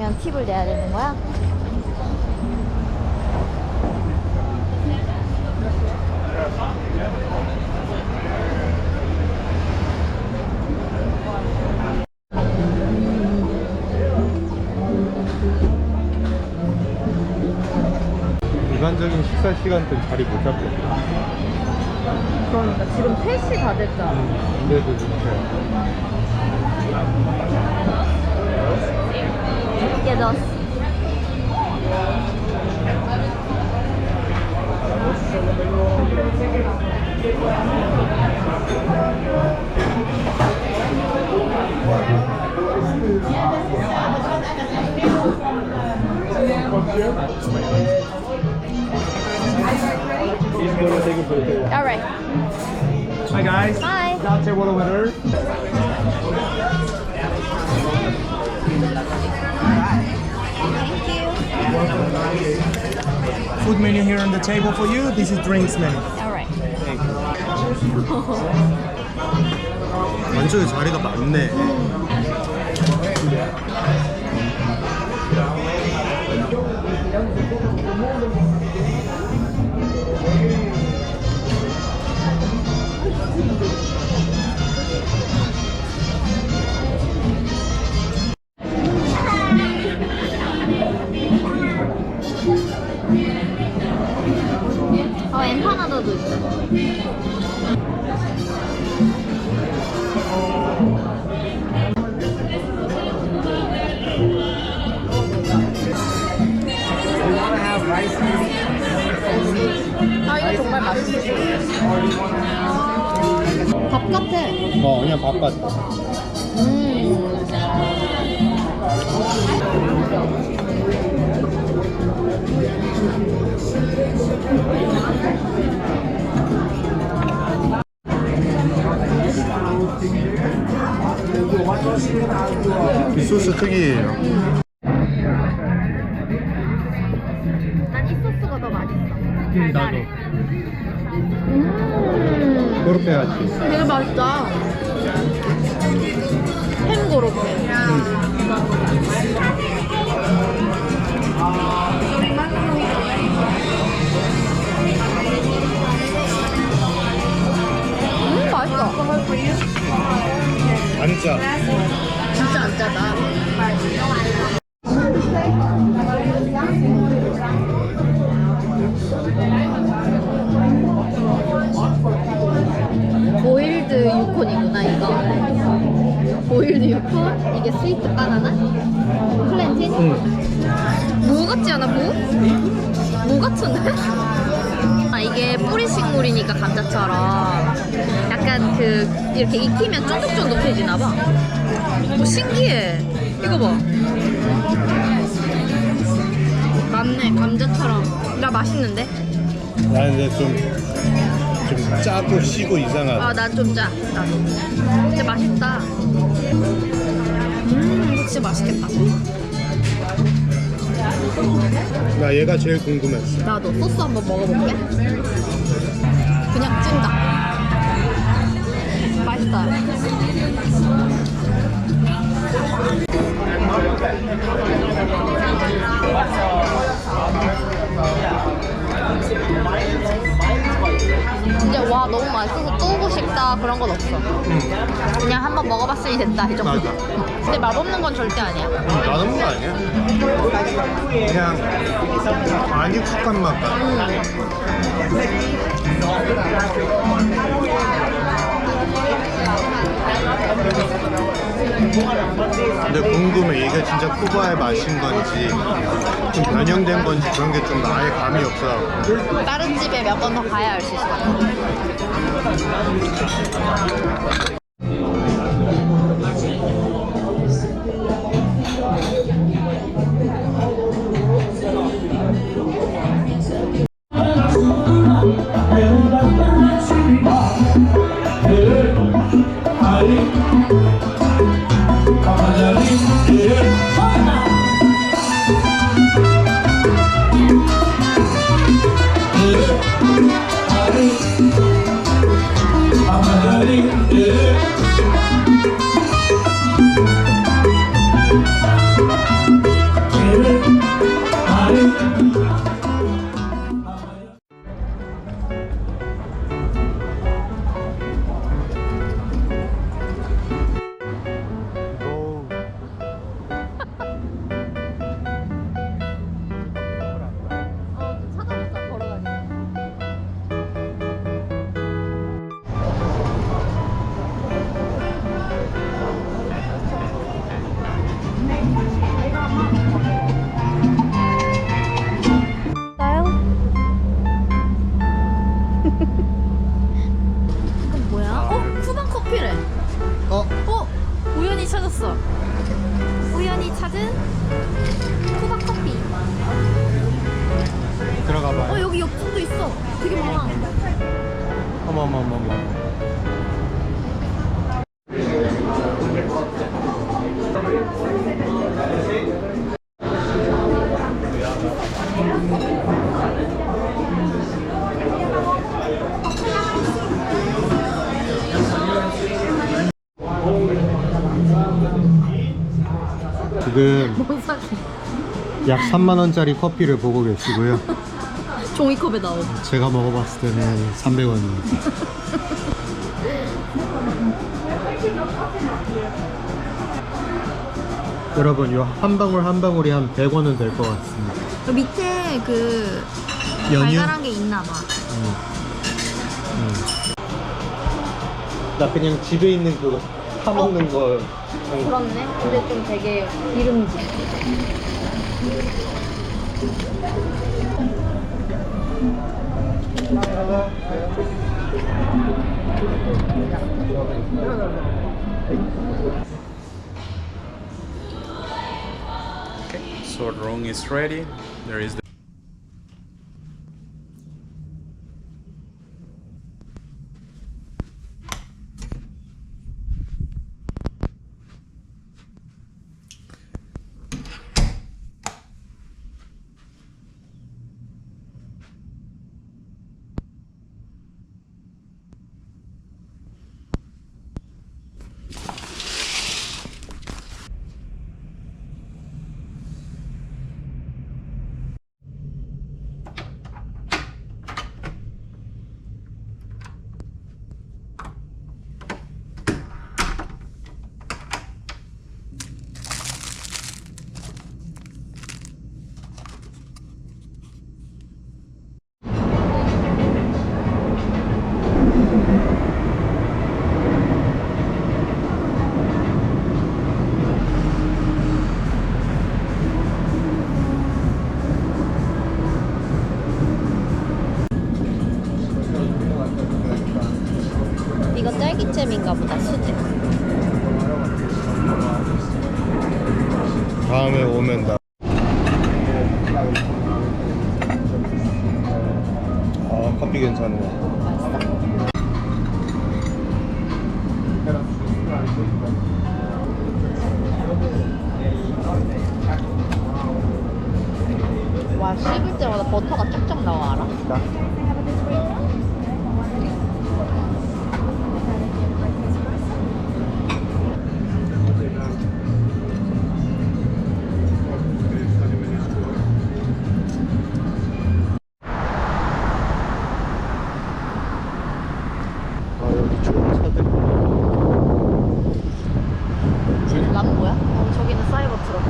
마시면 팁을 내야 되는 거야? 일반적인 식사 시간 때는 자리 못 잡겠다. 그러니까 지금 3시 다 됐잖아. 근데도 이렇게 깨졌어. Alright. Hi guys. Bye. Latte water winner. Food menu here on the table for you. This is drinks menu. Alright. 완전히 자리가 많네. 엔파나다도 있어. 아, 이거 정말 맛있어. 밥 같아. 그냥 밥 같다. 이 소스 특이해요. 난 이 소스가 더 맛있어. 나도. 그렇게 해야지. 되게 맛있다. 햄 고로케. 맛있어. 안 짜. 진짜 안 짜다. 보일드 유콘이구나 이거. 보일드 유콘? 이게 스위트 바나나? 플랜틴? 무 같지 않아? 무 같은데? 아, 이게 뿌리 식물이니까 감자처럼 약간 그 이렇게 익히면 쫀득쫀득해지나봐. 뭐 신기해. 이거 봐. 맞네, 감자처럼. 나 맛있는데? 나는 근데 좀 짜고 시고 이상하다. 아, 난 좀 짜. 나도. 진짜 맛있다. 이거 진짜 맛있겠다. 나 얘가 제일 궁금했어. 나도 소스 한번 먹어볼게. 그냥 찐다. 맛있다. 진짜 와 너무 맛있어서 또 오고 싶다 그런 건 없어. 그냥 한번 먹어봤으니 됐다 이 정도. 맞아. 근데 맛없는 건 절대 아니야. 맛없는 거 아니야? 그냥 안 익숙한 맛 같아. 근데 궁금해. 이게 진짜 쿠바의 맛인 건지 좀 변형된 건지 그런 게 좀 아예 감이 없어. 다른 집에 몇 번 더 가야 알 수 있어. Yeah. 착하게. 약 3만 원짜리 커피를 보고 계시고요. 종이컵에 나오고. 제가 먹어봤을 때는 300원입니다. 여러분, 이 한 방울 한 방울이 한 100원은 될 것 같습니다. 그 밑에 그 연유? 달달한 게 있나 봐. 나 그냥 집에 있는 그거 파먹는 거. 그렇네. 근데 좀 되게 기름지. So room is ready. There is the 이거 딸기잼인가 보다. 수제. 다음에 오면 나. 아, 커피 괜찮은 거. 와, 씹을 때마다 버터가 쫙쫙 나와, 알아? 아, 여기 좋은 차들. 나는 뭐야? 저기는 사이버 트럭.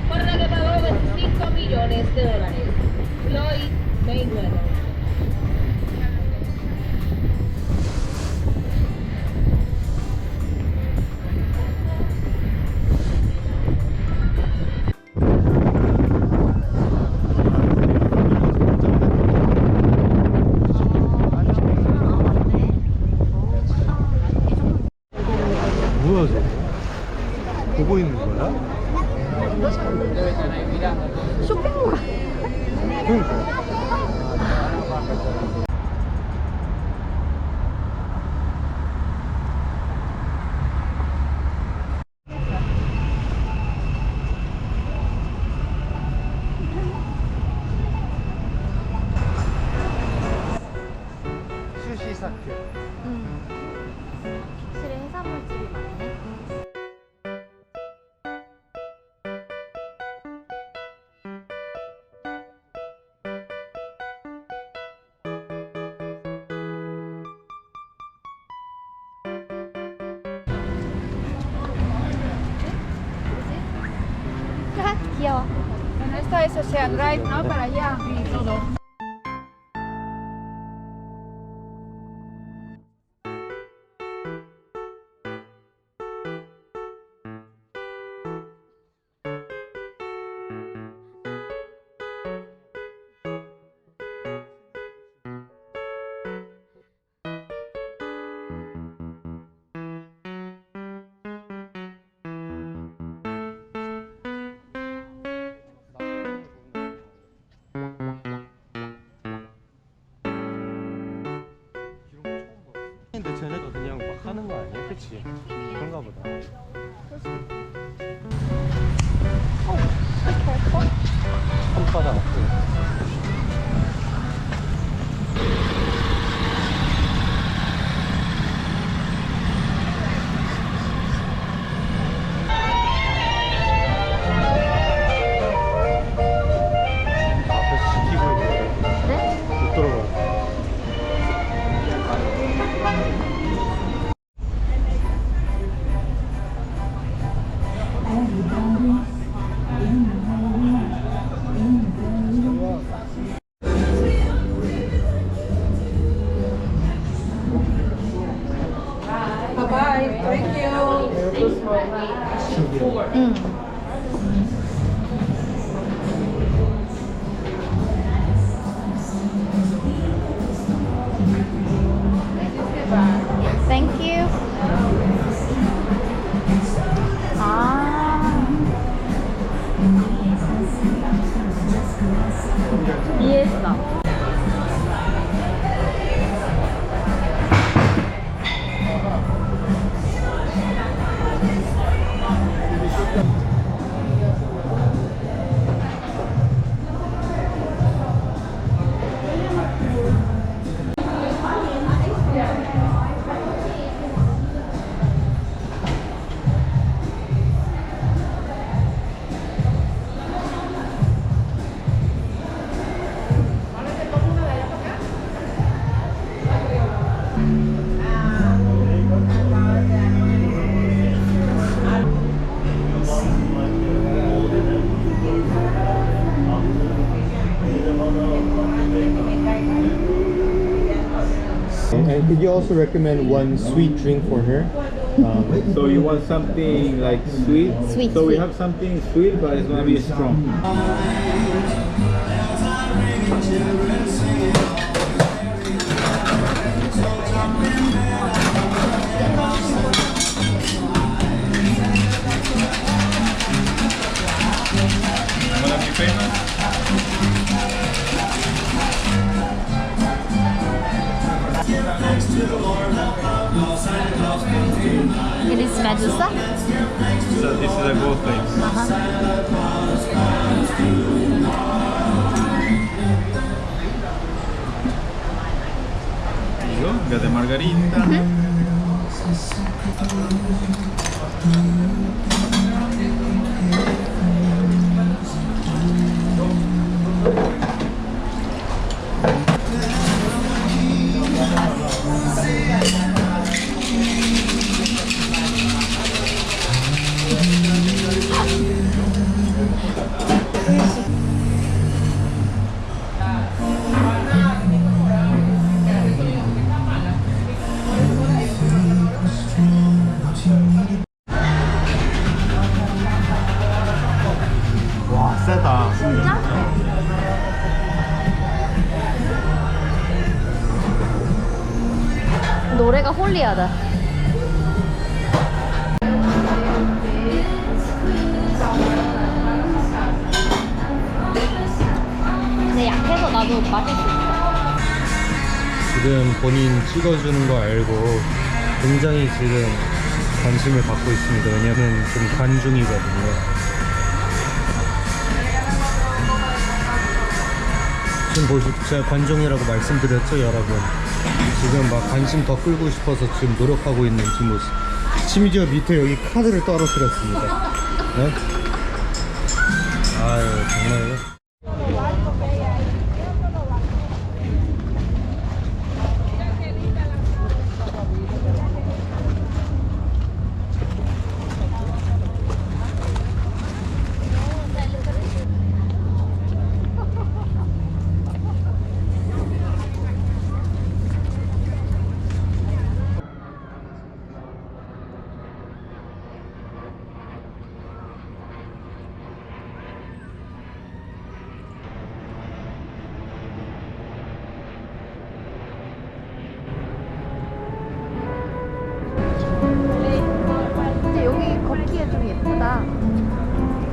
Recuerda que pagó 25 millones de dólares. Floyd Mayweather. 뭐야, 저거? 보고 있는 거야? 쇼핑몰. 그러니까. 수시사케. 확실히 해산물집이 많네. 귀여워. Esta es Ocean Drive, ¿no? Para allá. 근데 쟤네가 그냥 막 하는 거 아니야? 그치? 그런가 보다. 손바닥 없고. 앞에서 지키고 있는데 네? 못 들어가. Thank you. 아. 이해했어. And could you also recommend one sweet drink for her? So you want something like sweet? Sweet, So we sweet. have something sweet, but it's gonna be strong. Wanna be famous? It is Medusa? So this is a gold face. Digo, gas de margarita. 와 세다. 진짜? 노래가 홀리하다. 근데 약해서 나도 마실 수 있어. 지금 본인 찍어주는 거 알고 굉장히 지금 관심을 받고 있습니다. 왜냐면 좀 관중이거든요. 지금 보시고 제가 관중이라고 말씀드렸죠, 여러분. 지금 막 관심 더 끌고 싶어서 지금 노력하고 있는 뒷모습. 심지어 밑에 여기 카드를 떨어뜨렸습니다. 네? 아유 정말요.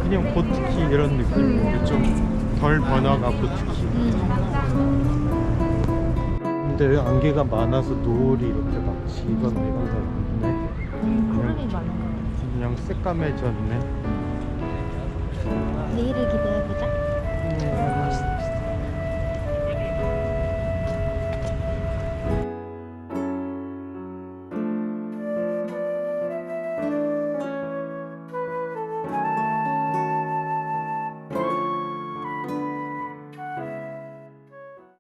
그냥 보트키 이런 느낌인데 좀 덜 번화가 보트키. 근데 안개가 많아서 노을이 이렇게 막 지방매방 같네. 그냥 새까매졌네. 내일을 기대해보자.